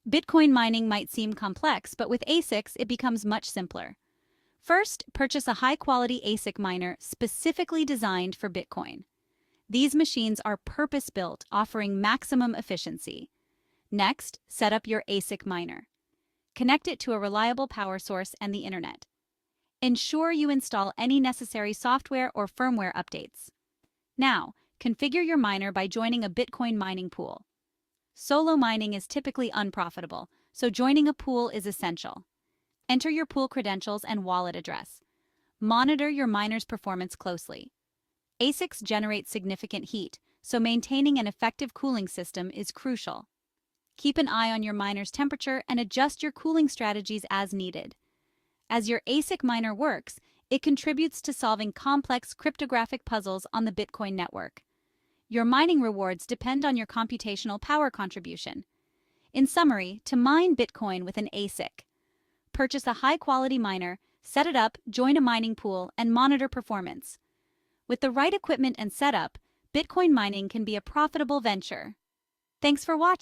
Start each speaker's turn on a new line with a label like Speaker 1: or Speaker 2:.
Speaker 1: Bitcoin mining might seem complex, but with ASICs, it becomes much simpler. First, purchase a high-quality ASIC miner specifically designed for Bitcoin. These machines are purpose-built, offering maximum efficiency. Next, set up your ASIC miner. Connect it to a reliable power source and the internet. Ensure you install any necessary software or firmware updates. Now, configure your miner by joining a Bitcoin mining pool. Solo mining is typically unprofitable, so joining a pool is essential. Enter your pool credentials and wallet address. Monitor your miner's performance closely. ASICs generate significant heat, so maintaining an effective cooling system is crucial. Keep an eye on your miner's temperature and adjust your cooling strategies as needed. As your ASIC miner works, it contributes to solving complex cryptographic puzzles on the Bitcoin network. Your mining rewards depend on your computational power contribution. In summary, to mine Bitcoin with an ASIC, purchase a high-quality miner, set it up, join a mining pool, and monitor performance. With the right equipment and setup, Bitcoin mining can be a profitable venture. Thanks for watching.